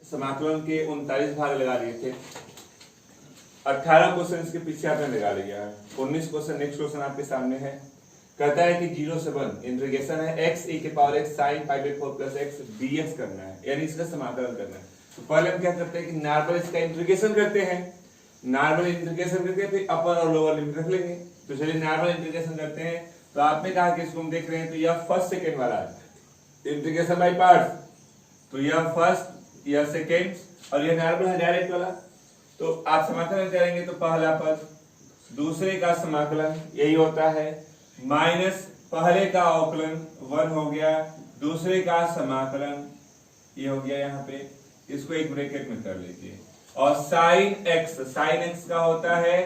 समाकलन के 39 भाग लगा लिए थे। 18 क्वेश्चन इसके पीछे आपने लगा लिया है। 19 क्वेश्चन, नेक्स्ट क्वेश्चन आपके सामने है। कहता है कि 0 से 1 इंटीग्रेशन है x e के power x sin pi by 4 plus x dx करना है, यानी इसका समाकलन करना है। तो पहले हम क्या करते हैं कि नॉर्मल इसका इंटीग्रेशन करते हैं। नॉर्मल इंटीग्रेशन करके फिर अपर और लोअर लिमिट रख लेंगे। तो चलिए नॉर्मल इंटीग्रेशन करते हैं। तो आपने कहा कि इसको हम देख रहे हैं, तो यह फर्स्ट सेकेंड वाला है इंटीग्रेशन बाय पार्ट्स। तो यह फर्स्ट, यह सेकेंड और यह नॉर्मल है डायरेक्ट वाला। तो आप समाकलन करेंगे तो पहला पद दूसरे का समाकलन यही होता है, माइनस पहले का अवकलन 1 हो गया, दूसरे का समाकलन ये हो गया यहाँ पे, इसको एक ब्रैकेट में कर लीजिए। और साइन एक्स का होता है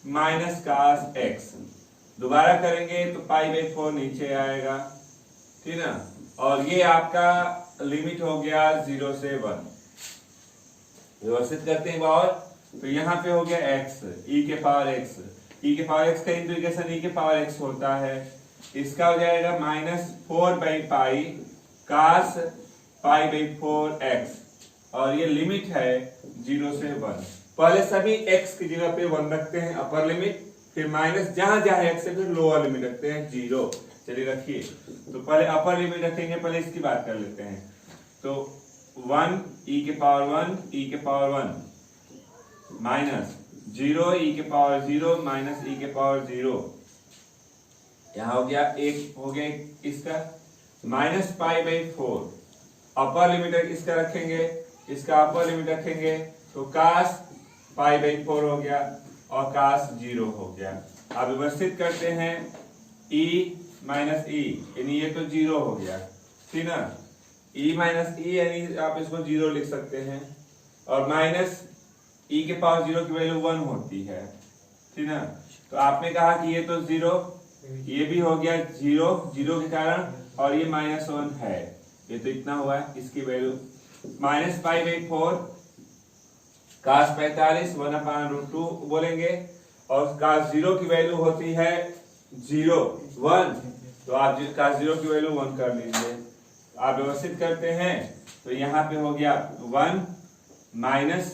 माइनस कास एक्स। दोबारा करेंगे तो पाई बाई 4 नीचे आएगा, ठीक ना। और ये आपका लिमिट हो गया 0 से 1। व्यवस्थित करते हैं और तो यहाँ पे हो गया x e के पावर x, e के पावर x का इंटीग्रेशन e के पावर x होता है। इसका हो जाएगा minus 4 by pi cos pi by 4 x, और ये लिमिट है 0 से 1। पहले सभी x की जगह पे 1 रखते हैं अपर लिमिट, फिर माइनस जहां जहां x है फिर लोअर लिमिट रखते हैं 0। चलिए रखिए, तो पहले अपर लिमिट रखेंगे, पहले इसकी बात कर लेते हैं। तो 1 e के पावर 1 e के पावर 1 माइनस 0 e के पावर 0 माइनस e के पावर 0। यहाँ हो गया एक, हो गया इसका minus pi by 4। Upper limit इसका रखेंगे, इसका अपर लिमिट रखेंगे तो कास पाई बाई 4 हो गया और कास 0 हो गया। अब व्यवस्थित करते हैं e माइनस e, यानी ये तो 0 हो गया, ठीक ना। e माइनस e यानी आप इसको 0 लिख सकते हैं, और माइनस e के पावर 0 की वैल्यू 1 होती है, ठीक ना। तो आपने कहा कि ये तो 0, ये भी हो गया 0 के कारण, और ये माइनस 1 है, ये तो इतना हुआ है। इसकी वैल्यू माइनस पाई बाई 4 कास 45 1/√2 बोलेंगे, और कास 0 की वैल्यू होती है 0 1, तो आप कास 0 की वैल्यू 1 कर लीजिए। आप व्यवस्थित करते हैं तो यहाँ पे हो गया 1 माइनस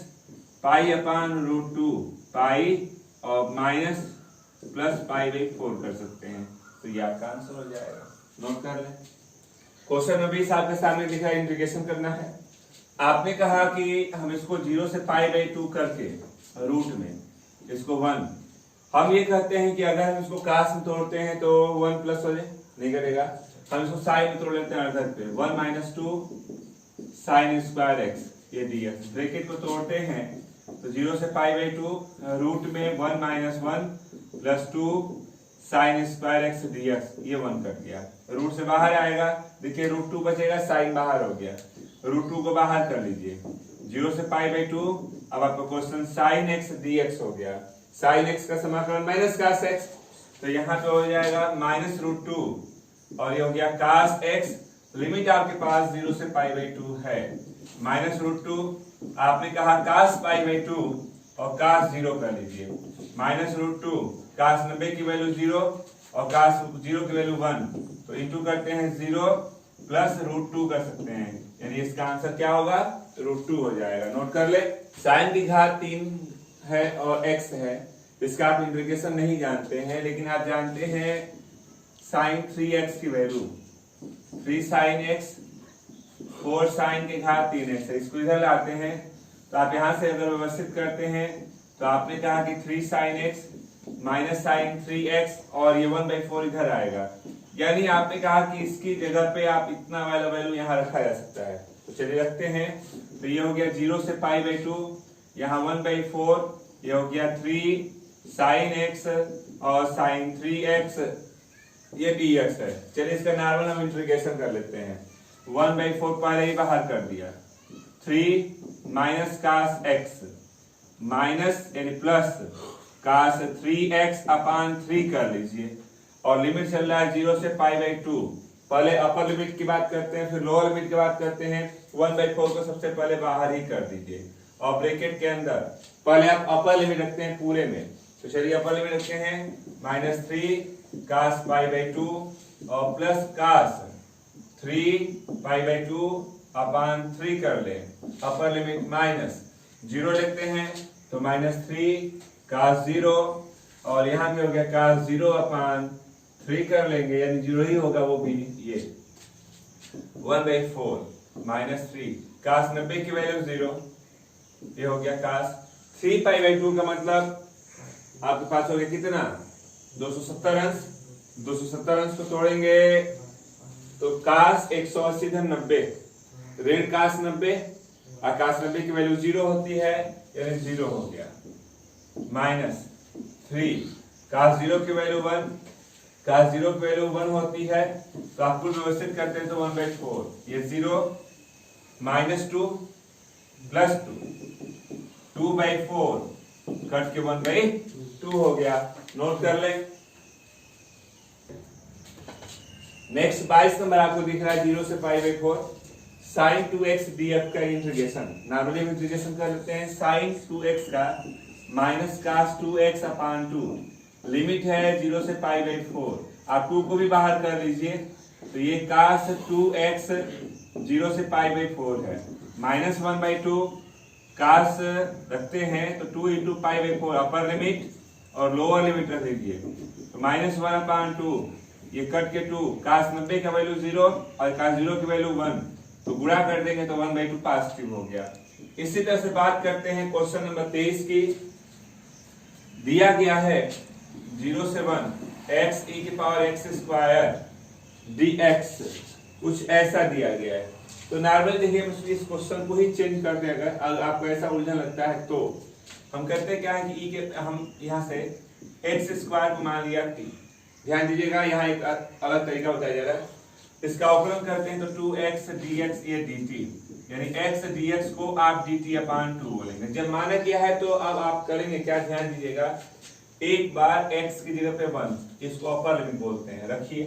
पाई/√2 पाई और माइनस प्लस पाई बाई 4 कर सकते हैं, तो ये आपका आंसर हो जाएगा। नोट कर लें। क्वेश्चन में भी आपके सामने लिखा है इंटीग्रेशन करना है। आपने कहा कि हम इसको 0 से पाई बाई 2 करके रूट में इसको 1, हम ये कहते हैं कि अगर हम इसको कास में तोड़ते हैं तो 1 प्लस हो जाए, नहीं करेगा। हम इसको साइन में तोड़ लेते हैं अर्धक पे, 1 माइनस 2 साइन स्क्वायर एक्स, ये dx। ब्रैकेट को तोड़ते हैं तो 0 से पाई बाई 2 रूट में 1 minus 1 plus 2 sine square x dx, ये 1 कट गया। रूट से बाहर आएगा, देखिए √2 बचेगा, साइन बाहर हो गया, √2 को बाहर कर लीजिए। 0 से पाई बाई 2, अब आपका क्वेश्चन साइन एक्स dx हो गया। साइन एक्स का समाकलन माइनस कास एक्स, तो यहाँ पे हो जाएगा माइनस √2, और ये हो गया कास एक्स। लिमिट आपके पास 0 से पाई बाई 2 है, माइनस √2। आपने कहा कास पाई बाई 2 और कास 0 कर लीजिए। माइनस √2 कास 90 की वैल्यू 0 और कास 0 की वैल्यू 1, तो इंटू करते हैं 0 प्लस √2 कर सकते हैं, यानी इसका आंसर क्या होगा, √2 हो जाएगा। नोट कर ले। साइन की घात 3 है और x है, इसका आप इंटीग्रेशन नहीं जानते हैं, लेकिन आप जानते हैं साइन 3x की वैल्यू 3 साइन x 4 साइन के घात 3x है। इसको इधर लाते हैं तो आप यहां से अगर व्यवस्थित करते हैं तो आपने कहा कि 3 sign x minus sign 3x, और ये 1/4 इधर आएगा, यानी आपने कहा कि इसकी जगह पे आप इतना वाला वैल्यू यहाँ रखा जा सकता है। तो चलिए रखते हैं, तो ये हो गया 0 से पाई बाई 2, यहाँ 1/4, ये हो गया 3 साइन x और साइन 3x, ये dx है। चलिए इसका नॉर्मल हम इंटीग्रेशन कर लेते हैं। 1/4 पहले ही बाहर कर दिया, 3 माइनस कास x माइनस यानी प्लस कास 3x/3 कर लीजिए, और लिमिट चल रहा है 0 से पाई बाई 2। पहले अपर लिमिट की बात करते हैं, फिर लोअर लिमिट की बात करते हैं। 1/4 को सबसे पहले बाहर ही कर दीजिए, और ब्रैकेट के अंदर पहले आप अपर लिमिट रखते हैं पूरे में। तो चलिए अपर लिमिट रखते हैं -3 कास पाई बाई 2 और plus cos 3 pi by 2 upon 3 कर ले, अपर लिमिट माइनस 0 लेते हैं तो -3 cos 0, और यहाँ भी हो गया cos 0 अपॉन 3 कर लेंगे, यानी 0 ही होगा वो भी। ये 1/4 -3 cos 90 की वैल्यू 0, ये हो गया cos 3π/2 का मतलब आपके पास हो गया कितना 270 अंश। 270 अंश को तोड़ेंगे तो cos 180 धन 90 ऋण cos 90, और cos 90 की वैल्यू 0 होती है, यानी 0 हो गया। -3 cos 0 की वैल्यू 1, cos 0 की वैल्यू 1 होती है, तो आपको व्यवस्थित करते हैं तो 1/4, ये 0 -2 +2 2/4 कट के 1/2 हो गया। नोट कर लें। नेक्स्ट 22 नंबर आपको दिख रहा है 0 से π/4 sin 2x df का इंटीग्रेशन। नॉर्मली हम इंटीग्रेशन कर लेते हैं sin 2x का -cos 2x अपॉन 2, लिमिट है 0 से π/4, आप 2 को भी बाहर कर लीजिए तो ये cos 2x 0 से π/4 है, -1/2 cos रखते हैं तो 2 × π/4 अपर लिमिट और लोअर लिमिट रख लीजिए, तो -1/2, ये कट के 2, cos 90 का वैल्यू 0 और cos 0 की वैल्यू 1, तो गुणा कर देंगे तो 1/2 पॉजिटिव हो गया। इसी तरह से बात करते हैं क्वेश्चन नंबर 23 की। दिया गया है 0 से 1 x⁡(x² dx), कुछ ऐसा दिया गया है। तो नॉर्मली देखिए हम इस क्वेश्चन को ही चेंज कर दें, अगर आपको ऐसा उलझन लगता है तो हम करते क्या है कि के हम यहाँ से x² को मान लिया t। ध्यान दीजिएगा यहाँ एक अलग तरीका बताया जा रहा है, इसका अवकलन करते हैं तो 2x dx ये dt, यानी x dx को आप dt अपॉन 2 बोलेंगे। जब माना किया है तो अब आप करेंगे क्या, ध्यान दीजिएगा, एक बार x की जगह पे 1, इसको अपर लिमिट बोलते हैं, रखिए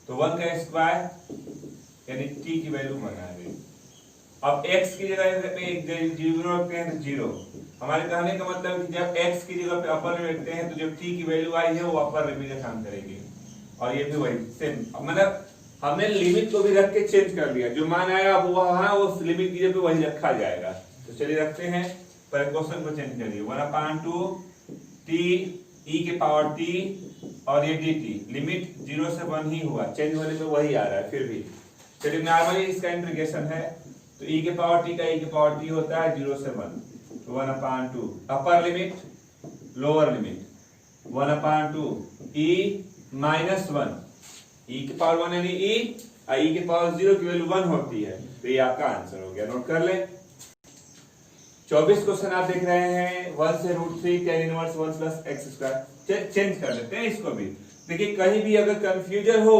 तो 1 का स्क्वायर यानी t की वैल्यू 1 आ गई। अब x की जगह पे एक 0 रखते हैं तो 0, हमारे कहने का मतलब कि जब x की जगह पे अपर लिमिट रखते हैं तो जब t की वैल्यू आई है वो अपर लिमिट का काम करेगी, और ये भी वही सेम, मतलब हमने लिमिट को भी रख के चेंज कर लिया, जो मान आएगा वो वहां उस लिमिट की जगह पे वही रखा जाएगा। तो चलिए रखते हैं, पर क्वेश्चन को चेंज करिए, 1/2 t e⁻t और ये dt, लिमिट 0 से 1 ही हुआ, चेंज होने पे वही आ रहा है फिर भी। चलिए नॉर्मली इसका इंटीग्रेशन है तो e⁻t का e⁻t होता है 0 से 1, तो 1/2 upper limit lower limit 1/2 e -1, e⁻1 यानी e और e⁻0 की वैल्यू 1 होती है, तो ये आपका आंसर हो गया। नोट कर ले। 24 क्वेश्चन आप देख रहे हैं 1 से √3 tan 1 1 x²। चेंज कर लेते हैं इसको भी, देखिए कहीं भी अगर कंफ्यूजन हो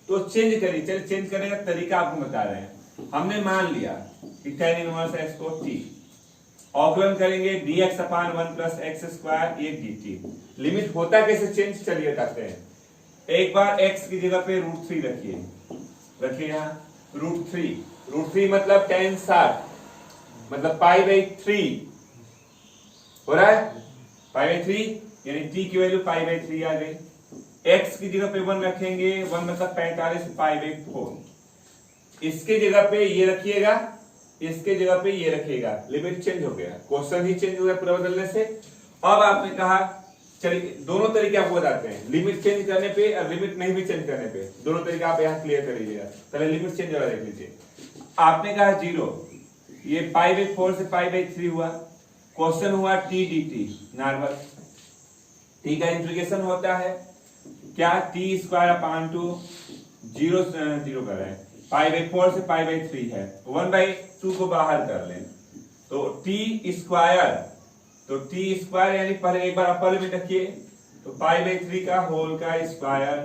तो चेंज करिए। चलिए चेंज करने का तरीका आपको बता रहे हैं। हमने मान लिया कि tan 1 x को t, अवकलन करेंगे dx अपॉन 1 x², ये dt। लिमिट होता कैसे चेंज, चलिए करते हैं। एक बार x की जगह पे √3 रखिए यहाँ √3 मतलब tan 60 मतलब π/3 हो रहा है, π/3 यानी t की वैल्यू π/3 आ गई। x की जगह पे 1 रखेंगे, 1 मतलब 45 π/4, इसके जगह पे ये रखिएगा, इसके जगह पे ये रखिएगा, लिमिट चेंज हो गया, क्वेश्चन ही चेंज हो गया पूरा बदलने से। अब आपने कहा चलिए दोनों तरीके आपको बताते हैं, लिमिट चेंज करने पे और लिमिट नहीं भी चेंज करने पे, दोनों तरीके आप यहाँ क्लियर कर लीजिएगा। पहले लिमिट चेंज वाला देख लीजिए। आपने कहा 0, ये π/4 से π/3 हुआ, क्वेश्चन हुआ t dt नॉर्मल, t का इंटीग्रेशन होता है क्या, t² अपॉन 2, 0 कर रहे हैं, π/4 से π/3 है, 1/2 को बाहर कर लें तो t² यानी पहले एक बार अपर लिमिट रखिए, तो π/3 का होल का स्क्वायर,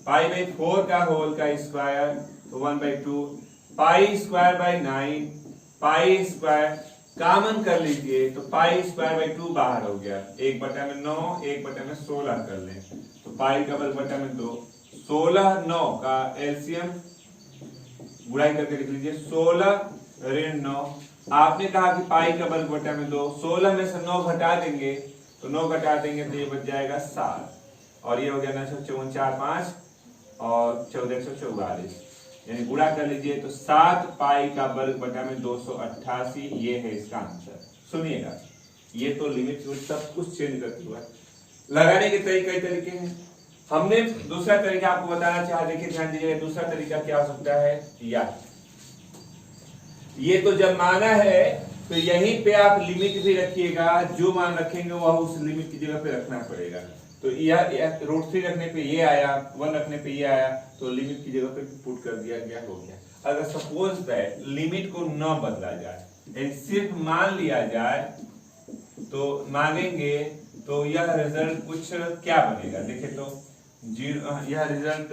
π/4 का होल का स्क्वायर, तो 1/2, π²/9, π² कॉमन कर लीजिए तो π²/2 बाहर हो गया, 1/9, 1/16 कर लें तो पाई का वर्ग बटा में 2, 16 9 का एलसीएम गुणाई करके लिख लीजिए, 16 ऋण 9। आपने कहा कि पाई का वर्ग बटा में 2, 16 में से 9 घटा देंगे तो 9 घटा देंगे तो ये बच जाएगा 7, और ये हो गया 9 4 4 5 और 14 144। यानी गुणा कर लीजिए तो 7 पाई का वर्ग बटा में 288, ये है इसका आंसर। सुनिएगा, ये तो लिमिट सब कुछ चेंज करते हुआ लगाने के कई तरीके हैं। हमने दूसरा तरीका आपको बताना चाहा, देखिए ध्यान दीजिए, दूसरा तरीका क्या हो सकता है, ये तो जब माना है तो यहीं पे आप लिमिट भी रखिएगा, जो मान रखेंगे वह उस लिमिट की जगह पे रखना पड़ेगा। तो यह √3 रखने पे ये आया, 1 रखने पे ये आया, तो लिमिट की जगह पे पुट कर दिया गया, हो गया। अगर सपोज दैट लिमिट को न बदला जाए, सिर्फ मान लिया जाए, तो मानेंगे तो यह रिजल्ट कुछ क्या बनेगा, देखे तो यह रिजल्ट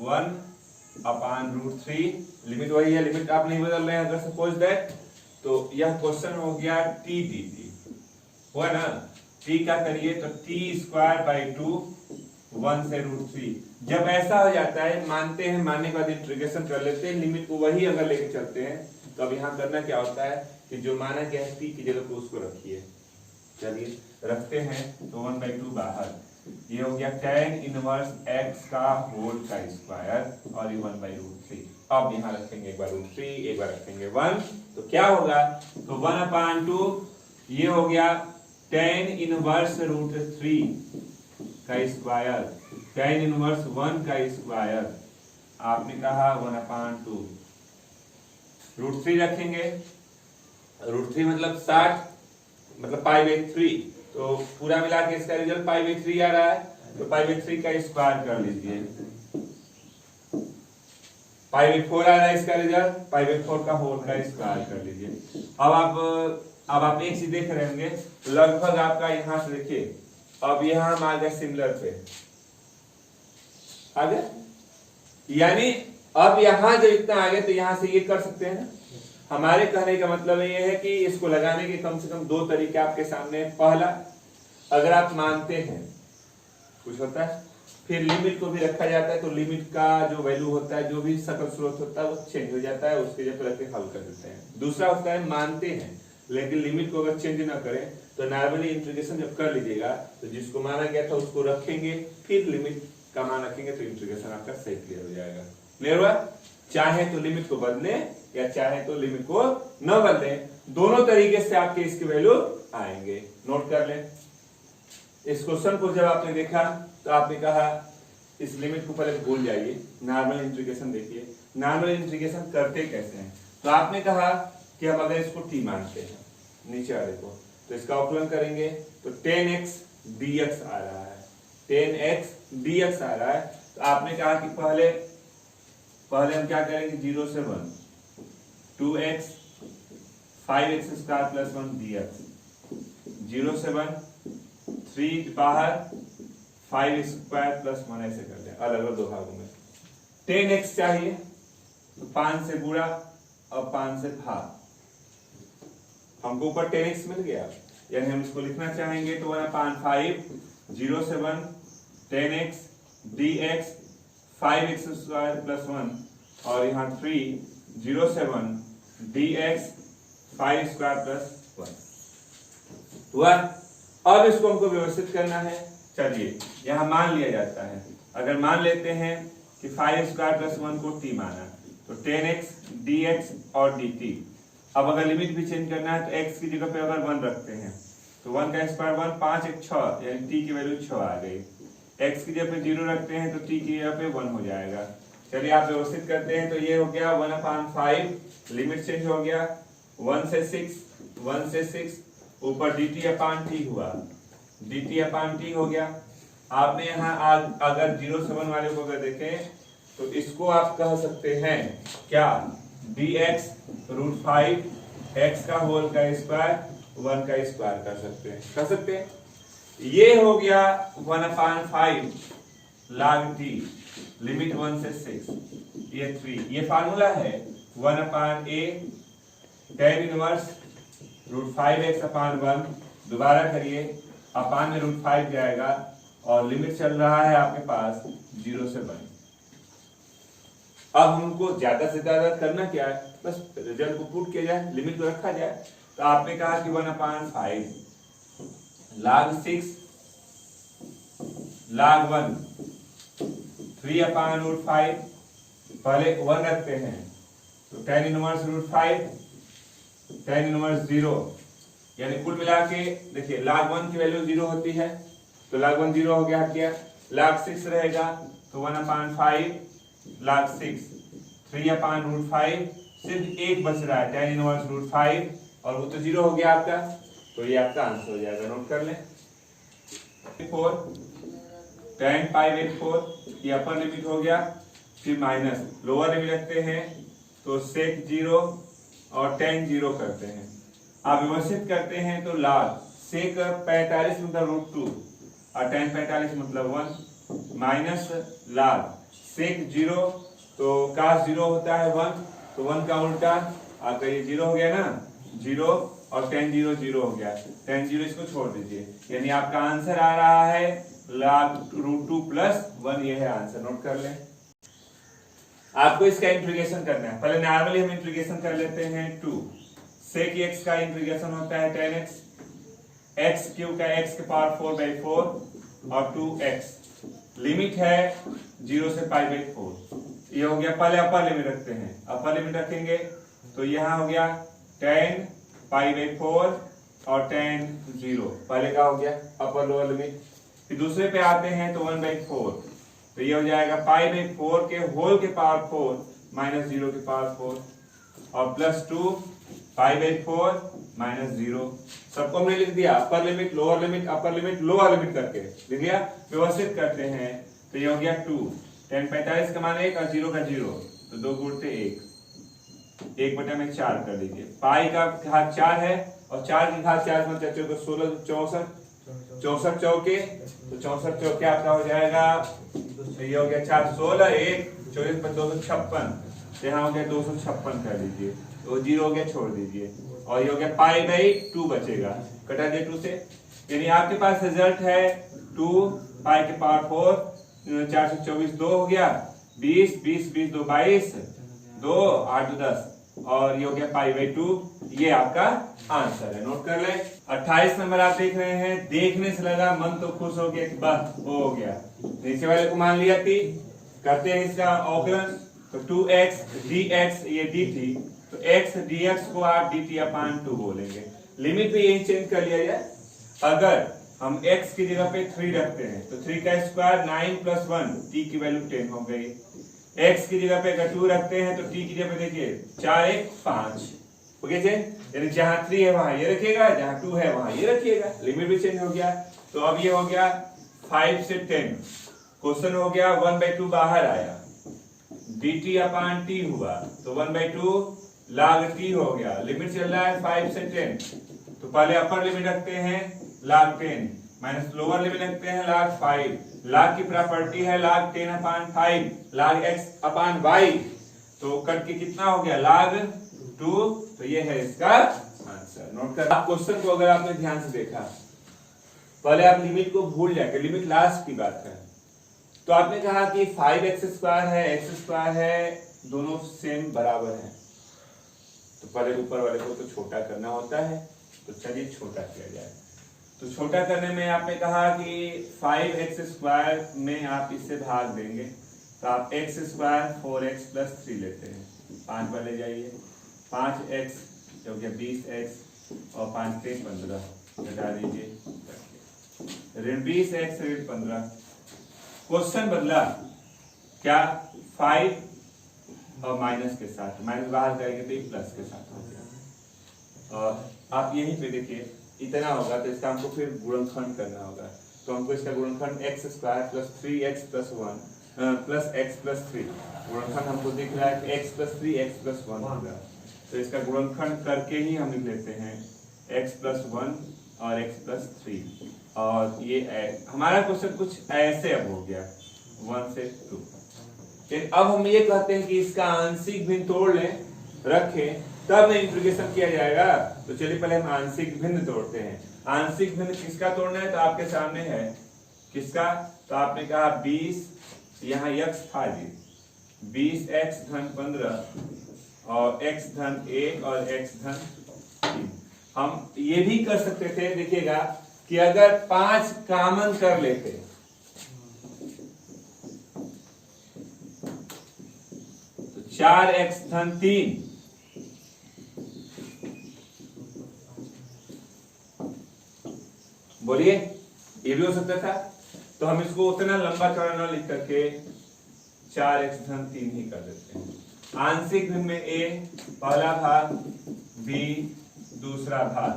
1/√3, लिमिट वही है, लिमिट आप नहीं बदल रहे हैं। अगर सपोज दैट, तो यह क्वेश्चन हो गया t dt, हुआ ना, t क्या करिए तो t²/2 1 से √3। जब ऐसा हो जाता है, मानते हैं, मानने के बाद इंटीग्रेशन कर लेते हैं, लिमिट को वही अगर लेके चलते हैं, तो अब यहाँ करना क्या होता है कि जो माना गया है t की जगह पे उसको रखिए। चलिए रखते हैं, तो 1/2 बाहर, ये हो गया tan इनवर्स x का होल का स्क्वायर और ये 1/√3। अब यहाँ रखेंगे एक बार √3, एक बार रखेंगे 1, तो क्या होगा, तो 1/2 ये हो गया tan इनवर्स √3 का स्क्वायर, tan इनवर्स 1 का स्क्वायर, आपने कहा 1/2 √3 रखेंगे, √3 मतलब 60, मतलब π/3, तो पूरा मिला के इसका रिजल्ट π/3 आ रहा है, तो π/3 का स्क्वायर कर लीजिए, π/4 आ रहा है इसका रिजल्ट, π/4 का होल का स्क्वायर कर लीजिए। अब आप एक चीज देख रहे होंगे, लगभग आपका यहां से देखिए, अब यहां हम आ गए सिमिलर पे, आ गए, यानी अब यहां जो इतना आ गए, तो यहां से ये कर सकते हैं ना। हमारे कहने का मतलब ये है कि इसको लगाने के कम से कम 2 तरीके आपके सामने। पहला, अगर आप मानते हैं कुछ होता है, फिर लिमिट को भी रखा जाता है, तो लिमिट का जो वैल्यू होता है, जो भी सकल स्रोत होता है, वो चेंज हो जाता है, उसके जगह रख के हल कर देते हैं। दूसरा होता है मानते हैं लेकिन लिमिट को अगर चेंज ना करें, तो नॉर्मली इंटीग्रेशन जब कर लीजिएगा, तो जिसको माना गया था उसको रखेंगे, फिर लिमिट का मान रखेंगे, तो इंटीग्रेशन आपका सही क्लियर हो जाएगा। क्लियर हुआ? चाहे तो लिमिट को बदले या चाहे तो लिमिट को न बदले, दोनों तरीके से आपके इसके वैल्यू आएंगे। नोट कर लें, इस क्वेश्चन को जब आपने देखा तो आपने कहा इस लिमिट को पहले भूल जाइए, नॉर्मल इंटीग्रेशन देखिए। नॉर्मल इंटीग्रेशन करते कैसे हैं, तो आपने कहा कि हम अगर इसको t मानते हैं, नीचे वाले को, तो इसका अवकलन करेंगे, तो 10x dx आ रहा है, 10x dx आ रहा है। तो आपने कहा कि पहले हम क्या करेंगे, 0 से 1, 2x 5x² + 1 dx, 0 से 1, 3 बाहर, 5x² + 1, ऐसे कर लें अलग अलग 2 भागों में। 10x चाहिए, तो 5 से गुणा और 5 से भाग, हमको ऊपर 10x मिल गया, यानी हम इसको लिखना चाहेंगे तो 1/5, 0 से 1, 10x dx 5x² + 1, और यहाँ 3, 0 से 1 dx 5² + 1 हुआ। अब इसको हमको व्यवस्थित करना है। चलिए यहाँ मान लिया जाता है, अगर मान लेते हैं कि 5² + 1 को t माना, तो 10x dx और dt। अब अगर लिमिट भी चेंज करना है, तो x की जगह पे अगर 1 रखते हैं, तो 1 का स्क्वायर 1, 5 1 6, यानी t की वैल्यू 6 आ गई। x की जगह पे 0 रखते हैं, तो t की जगह पे 1 हो जाएगा। चलिए आप व्यवस्थित करते हैं, तो ये हो गया 1/5, लिमिट चेंज हो गया 1 से 6, ऊपर dt/t हुआ, dt/t हो गया। आपने यहाँ अगर 0 से 1 वाले को अगर देखें, तो इसको आप कह सकते हैं क्या, dx √5 x का होल का स्क्वायर 1 का स्क्वायर कर सकते हैं। ये हो गया 1/5 log t, लिमिट 1 से 6, ये 3, ये फार्मूला है 1/a tan इनवर्स √5x/1, दोबारा करिए, अपान में √5 जाएगा, और लिमिट चल रहा है आपके पास 0 से 1। अब हमको ज्यादा से ज्यादा करना क्या है, बस रिजल्ट को पुट किया जाए, लिमिट को रखा जाए। तो आपने कहा कि 1/5 log 6 log 1, 3/√5 पहले 1 रखते हैं तो tan इनवर्स √5 tan इनवर्स 0, यानी कुल मिला के देखिए log 1 की वैल्यू 0 होती है तो log 1 0 हो गया, हट गया। log 6 रहेगा तो 1/5 log 6 3/√5, सिर्फ एक बच रहा है tan इनवर्स √5 और वो तो 0 हो गया आपका, तो ये आपका आंसर हो जाएगा। नोट कर लें 4 tan π/4 ये अपर लिमिट हो गया, फिर माइनस लोअर लिमिट रखते हैं तो sec 0 और tan 0 करते हैं। आप व्यवस्थित करते हैं तो log sec 45 मतलब √2 और tan 45 मतलब 1 माइनस log sec 0 तो cos 0 होता है 1, तो 1 का उल्टा आपका ये 0 हो गया ना, 0 और tan 0 0 हो गया, tan 0 इसको छोड़ दीजिए, यानी आपका आंसर आ रहा है log √2 प्लस 1, ये है आंसर। नोट कर लें। आपको इसका इंटीग्रेशन करना है, पहले नॉर्मली हम इंटीग्रेशन कर लेते हैं 2 sec x का इंटीग्रेशन होता है tan x, x क्यूब का x के पावर 4/4 और 2x, लिमिट है 0 से π/4, ये हो गया। पहले अपर लिमिट रखते हैं, अपर लिमिट रखेंगे तो यहाँ हो गया tan π/4 और tan 0, पहले का हो गया अपर लोअर लिमिट। फिर दूसरे पे आते हैं तो 1/4, तो ये हो जाएगा π/4 के होल के पावर 4 माइनस 0 के पावर 4 और प्लस 2 π/4 माइनस 0, सबको हमने लिख दिया, upper limit lower limit upper limit lower limit करके लिख लिया। व्यवस्थित करते हैं तो ये हो गया 2 tan 45 का मान 1 और 0 का 0, तो 2 गुणते 1, 1/4 कर लीजिए। पाई का घात 4 है और 4 की घात 4 में 16 64 64 चौके, तो 64 चौके आपका हो जाएगा, ये हो गया 4 16 1 24 पर 256, यहाँ हो गया 256 कर लीजिए, तो 0 हो गया छोड़ दीजिए और ये हो गया π/2 बचेगा, कटा दिए 2 से, यानी आपके पास रिजल्ट है 2 पाई के पावर 4 424 2 हो गया 20 20 20 2 22 2 8 2 10 और ये हो गया π/2, ये आपका आंसर है। नोट कर ले। 28 नंबर आप देख रहे हैं, देखने से लगा मन तो खुश हो गया कि बस हो गया, नीचे वाले को मान लिया थी, करते हैं इसका अवकलन, तो 2x dx ये d थी, तो x dx को आप dt/2 बोलेंगे। लिमिट भी यही चेंज कर लिया जाए, अगर हम x की जगह पे 3 रखते हैं तो 3 का स्क्वायर 9 + 1 t की वैल्यू 10 हो गई। x की जगह पे अगर 2 रखते हैं तो t की जगह पे देखिए 4 1 5, ओके जी, यानी जहां 3 है वहां ये रखिएगा, जहां 2 है वहां ये रखिएगा, लिमिट भी चेंज हो गया। तो अब ये हो गया 5 से 10, क्वेश्चन हो गया 1/2 बाहर आया, dt/t हुआ, तो 1/2 log t हो गया, लिमिट चल रहा है 5 से 10, तो पहले अपर लिमिट रखते हैं log 10 माइनस लोअर लिमिट रखते हैं log 5, log की प्रॉपर्टी है log 10/5 log x/y, तो कट के कितना हो गया log 2, तो ये है इसका आंसर। नोट कर। आप क्वेश्चन को अगर आपने ध्यान से देखा, पहले आप लिमिट को भूल जाके लिमिट लास्ट की बात करें, तो आपने कहा कि 5x² है x² है, दोनों सेम बराबर हैं, तो पहले ऊपर वाले को तो छोटा करना होता है, तो चलिए छोटा किया जाए। तो छोटा करने में आपने कहा कि 5x² में आप इससे भाग देंगे, तो आप x² 4x + 3 लेते हैं, 5 पर ले जाइए, 5x हो गया 20x और 5 से 15 घटा दीजिए, ऋण 20x ऋण 15। क्वेश्चन बदला क्या, 5 और माइनस के साथ, माइनस बाहर जाएंगे तो ये प्लस के साथ हो गया, और आप यहीं पे देखिए इतना होगा, तो इसका हमको फिर गुणनखंड करना होगा, तो हमको इसका गुणनखंड x² + 3x + 1 + x + 3, गुणनखंड हमको दिख रहा है x + 3 x + 1 होगा, तो इसका गुणनखंड करके ही हम लिख लेते हैं x + 1 और x + 3, और ये हमारा क्वेश्चन कुछ ऐसे अब हो गया 1 से 2। लेकिन अब हम ये कहते हैं कि इसका आंशिक भिन्न तोड़ लें, रखें, तब इंटीग्रेशन किया जाएगा। तो चलिए पहले हम आंशिक भिन्न तोड़ते हैं। आंशिक भिन्न किसका तोड़ना है, तो आपके सामने है किसका, तो आपने कहा 20, यहाँ x था जी, 20x + 15 और x + 1 और x + 3। हम ये भी कर सकते थे, देखिएगा कि अगर 5 कॉमन कर लेते 4x धन 3 बोलिए, ये भी हो सकता था। तो हम इसको उतना लंबा चौड़ा न लिख करके 4x धन 3 ही कर देते हैं। आंशिक भिन्न में a पहला भाग, b दूसरा भाग।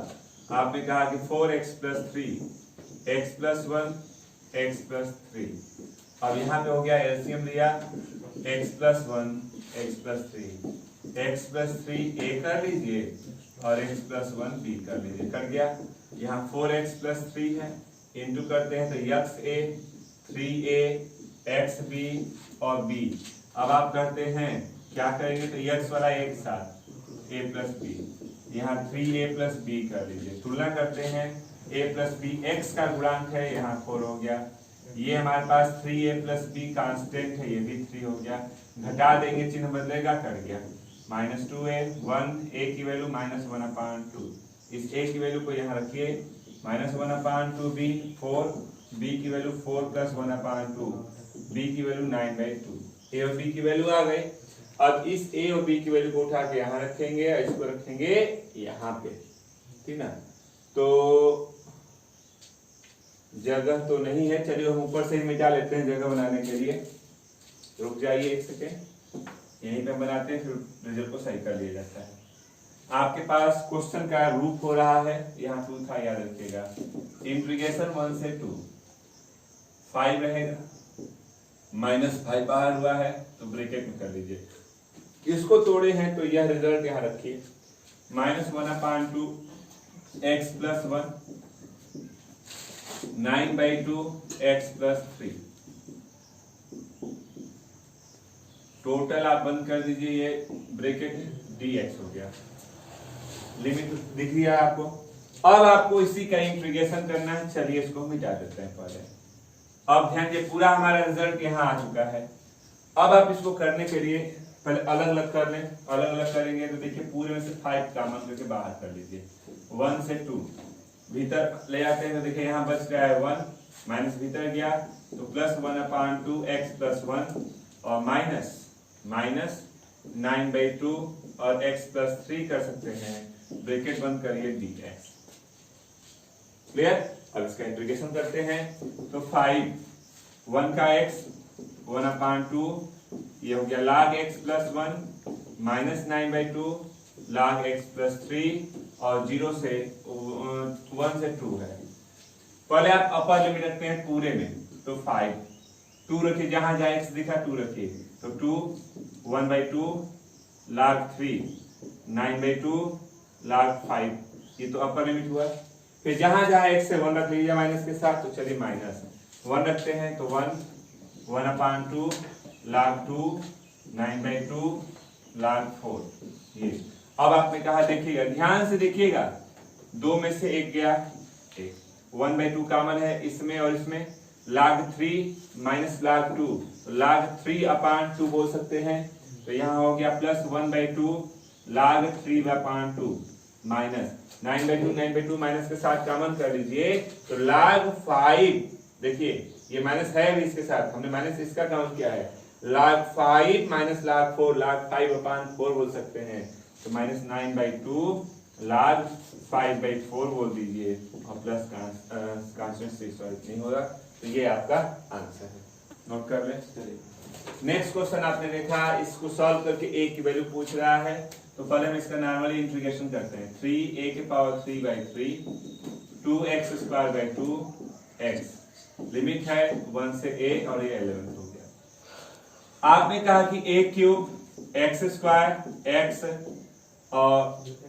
आपने कहा कि 4x plus 3 x plus 1 x plus 3। अब यहाँ पे हो गया एलसीएम लिया, x plus 1 x plus 3, x plus 3 a कर लीजिए और x प्लस 1 b कर लीजिए, कर गया। यहाँ 4x प्लस 3 है, इंटू करते हैं तो x a 3a x b और b। अब आप करते हैं क्या करेंगे, तो x वाला एक साथ a प्लस बी, यहाँ 3a प्लस b कर लीजिए, तुलना करते हैं a प्लस बी x का गुणांक है, यहाँ 4 हो गया। ये हमारे पास 3a प्लस b कांस्टेंट है, ये भी 3 हो गया। घटा देंगे, चिन्ह बदलेगा, कर गया -2a 1 a की वैल्यू -1/2। इस a की वैल्यू को यहाँ रखिए, -1/2 b 4 b की वैल्यू 4 + 1/2 b की वैल्यू 9/2। a और b की वैल्यू आ गई। अब इस a और b की वैल्यू को उठा के यहाँ रखेंगे और इसको रखेंगे यहाँ पे, ठीक ना। तो जगह तो नहीं है, चलिए हम ऊपर से ही मिटा लेते हैं जगह बनाने के लिए। रुक जाइए एक सेकेंड, यहीं पे बनाते हैं, फिर रिजल्ट को सही कर लिया जाता है। आपके पास क्वेश्चन का रूप हो रहा है, यहाँ 2 था, याद रखिएगा। इंटीग्रेशन 1 से 2 5 रहेगा, -5 बाहर हुआ है तो ब्रैकेट में कर लीजिए। इसको तोड़े हैं तो यह रिजल्ट यहाँ रखिए, -1/2 x + 1 9/2 x + 3। टोटल आप बंद कर दीजिए, ये ब्रैकेट dx हो गया। लिमिट दिख रही है आपको। अब आपको इसी का इंटीग्रेशन करना है, चलिए इसको मिटा देते हैं पहले। अब ध्यान दीजिए, पूरा हमारा रिजल्ट यहाँ आ चुका है। अब आप इसको करने के लिए पहले अलग अलग कर लें। अलग अलग करेंगे तो देखिए पूरे में से 5 कॉमन करके बाहर कर लीजिए। 1 से 2 भीतर ले आते हैं तो देखिए यहाँ बच गया है 1, माइनस भीतर गया तो +1/2 x + 1 और माइनस 9/2 और x + 3 कर सकते हैं। ब्रैकेट बंद करिए dx। क्लियर। अब इसका इंटीग्रेशन करते हैं तो 5 1 का x 1/2, ये हो गया log x + 1 -9/2 log x + 3 और 0 से 1 से 2 है। पहले आप अपर लिमिट रखते हैं पूरे में तो 5 2 रखिए, जहां जहां x दिखा 2 रखिए तो 2 1/2 log 3 9/2 log 5, ये तो अपर लिमिट हुआ। फिर जहां जहां x से 1 रख लीजिए माइनस के साथ, तो चलिए -1 रखते हैं तो 1/2 log 2 9/2 log 4। ये अब आपने कहा, देखिएगा ध्यान से देखिएगा, 2 में से 1 गया, 1/2 कॉमन है इसमें और इसमें, log 3 माइनस log 2 तो log 3/2 बोल सकते हैं। तो यहाँ हो गया +1/2 log 3/2 माइनस 9/2 माइनस के साथ कॉमन कर लीजिए तो log 5, देखिए ये माइनस है भी इसके साथ, हमने माइनस इसका काउंट किया है, log 5 माइनस log 4 log 5/4 बोल सकते हैं। तो -9/2 log 5/4 बोल दीजिए और प्लस कांस्टेंट नहीं होगा। तो ये आपका आंसर है, नोट कर लें। चलिए नेक्स्ट क्वेश्चन आपने देखा, इसको सॉल्व करके a की वैल्यू पूछ रहा है। तो पहले हम इसका नॉर्मली इंटीग्रेशन करते हैं। 3a⁻³ 2x² 2x, लिमिट है 1 से a और ये 11 हो गया। आपने कहा कि a³ x² x और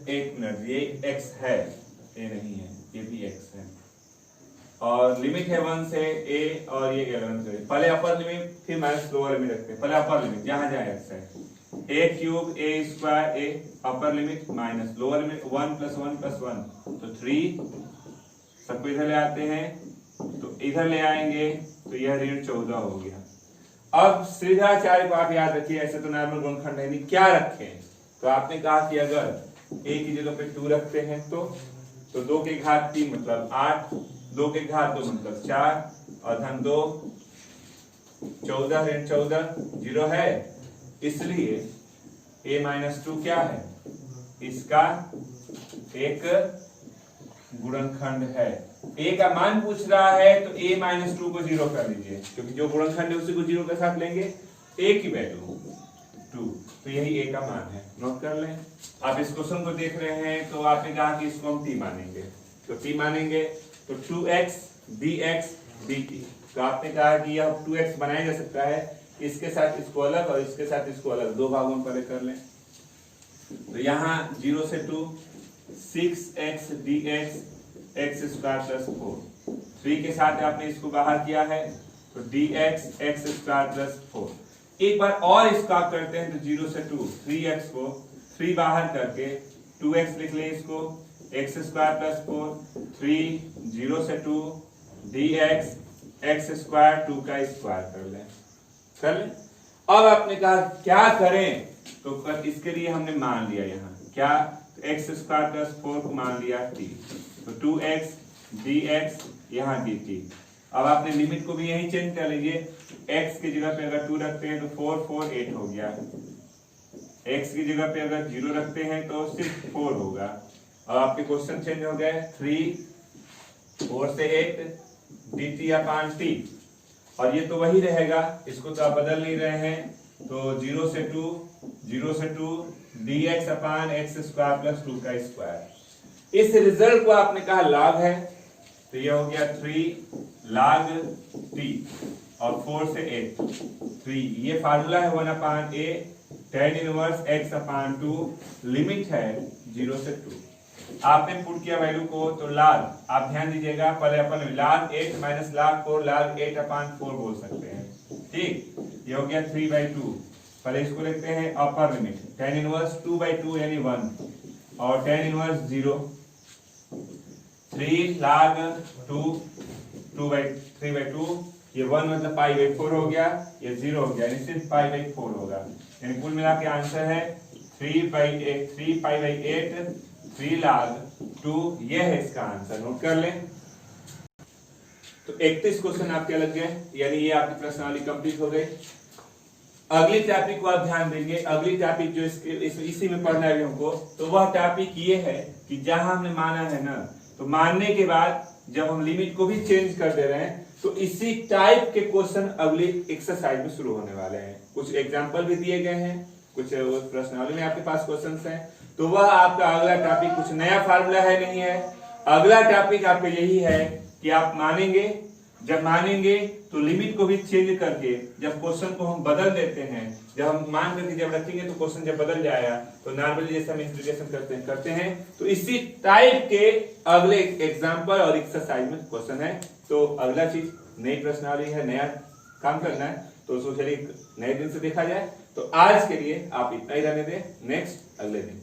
1 मिनट, ये x है, ये नहीं है, ये भी x है और लिमिट है 1 से a और ये 11 से। पहले अपर लिमिट फिर माइनस लोअर लिमिट रखते हैं। पहले अपर लिमिट जहां जहां x है, a³ a² a, upper limit minus lower limit 1 + 1 + 1 तो 3, सबको इधर ले आते हैं तो इधर ले आएंगे तो यह ऋण 14 हो गया। अब श्रीधराचार्य को आप याद रखिए, ऐसे तो नॉर्मल गुणनखंड है नहीं, क्या रखें। तो आपने कहा कि अगर a की जगह पे 2 रखते हैं तो 2 की घात 3 मतलब 8, 2 की घात 2 मतलब 4 और धन 2 14 ऋण 14 0 है। इसलिए a माइनस 2 क्या है, इसका एक गुणनखंड है। a का मान पूछ रहा है तो a माइनस 2 को 0 कर लीजिए, क्योंकि जो गुणनखंड है उसी को 0 के साथ लेंगे। a की वैल्यू 2, तो यही a का मान है, नोट कर लें। आप इस क्वेश्चन को देख रहे हैं तो आपने कहा कि इसको हम t मानेंगे, तो t मानेंगे तो 2x dx dt, तो आपने कहा कि यह 2x बनाया जा सकता है, इसके साथ इसको अलग और इसके साथ इसको अलग, दो भागों में पहले कर लें। तो यहाँ 0 से 2 6x dx x square plus 4, 3 के साथ आपने इसको बाहर किया है तो dx x स्क्वायर प्लस 4। एक बार और इसको आप करते हैं तो 0 से 2 3x को 3 बाहर करके 2x लिख ले, इसको x स्क्वायर प्लस 4 3 0 से 2 dx x स्क्वायर 2 का स्क्वायर कर ले। अब आपने कहा क्या करें, तो इसके लिए हमने मान लिया यहाँ क्या, x स्क्वायर प्लस 4 को मान लिया t, तो 2x dx यहाँ dt। अब आपने लिमिट को भी यही चेंज कर लीजिए, x की जगह पे अगर 2 रखते हैं तो 4 4 8 हो गया, x की जगह पे अगर 0 रखते हैं तो सिर्फ 4 होगा। अब आपके क्वेश्चन चेंज हो गए, 3 4 से 8 dt अपान t, और ये तो वही रहेगा, इसको तो आप बदल नहीं रहे हैं, तो 0 से 2 dx अपान x स्क्वायर प्लस 2 का स्क्वायर। इस रिजल्ट को आपने कहा लॉग है, तो ये हो गया 3 log t, और 4 से 8 3, ये फार्मूला है 1 अपान a tan inverse x upon 2, limit है 0 से 2। आपने पुट किया वैल्यू को, तो log, आप ध्यान दीजिएगा पहले अपन log 8 माइनस log 4 log 8 अपान 4 बोल सकते हैं, ठीक। ये हो गया 3/2, पहले इसको लिखते हैं अपर लिमिट, tan इनवर्स 2/2 यानी 1, और tan इनवर्स 0, 3 log 2 3/2, ये 1 मतलब π/4 हो गया, ये 0 हो गया, यानी सिर्फ π/4 होगा, यानी कुल मिला के आंसर है 3π/8 3 log 2, ये है इसका आंसर, नोट कर लें। तो 31 क्वेश्चन आपके लग गए, यानी ये आपकी प्रश्नावली कंप्लीट हो गई। अगली टॉपिक को आप ध्यान देंगे, अगली टॉपिक जो इसी में पढ़ना है हमको, तो वह टॉपिक ये है कि जहां हमने माना है ना, तो मानने के बाद जब हम लिमिट को भी चेंज कर दे रहे हैं, तो इसी टाइप के क्वेश्चन अगली एक्सरसाइज में शुरू होने वाले हैं। कुछ एग्जाम्पल भी दिए गए हैं, कुछ प्रश्नावली में आपके पास क्वेश्चंस हैं, तो वह आपका अगला टॉपिक कुछ नया फार्मूला है नहीं है, अगला टॉपिक आपका यही है कि आप मानेंगे, जब मानेंगे तो लिमिट को भी चेंज करके जब क्वेश्चन को हम बदल देते हैं, जब हम मान करके जब रखेंगे तो क्वेश्चन जब बदल जाएगा, तो नॉर्मली जैसे हम इंटीग्रेशन करते हैं, तो इसी टाइप के अगले एग्जाम्पल और एक्सरसाइज में क्वेश्चन है। तो अगला चीज नई प्रश्नावली है, नया काम करना है, तो उसको चलिए नए दिन से देखा जाए। तो आज के लिए आप इतना ही रहने दें, नेक्स्ट अगले दिन।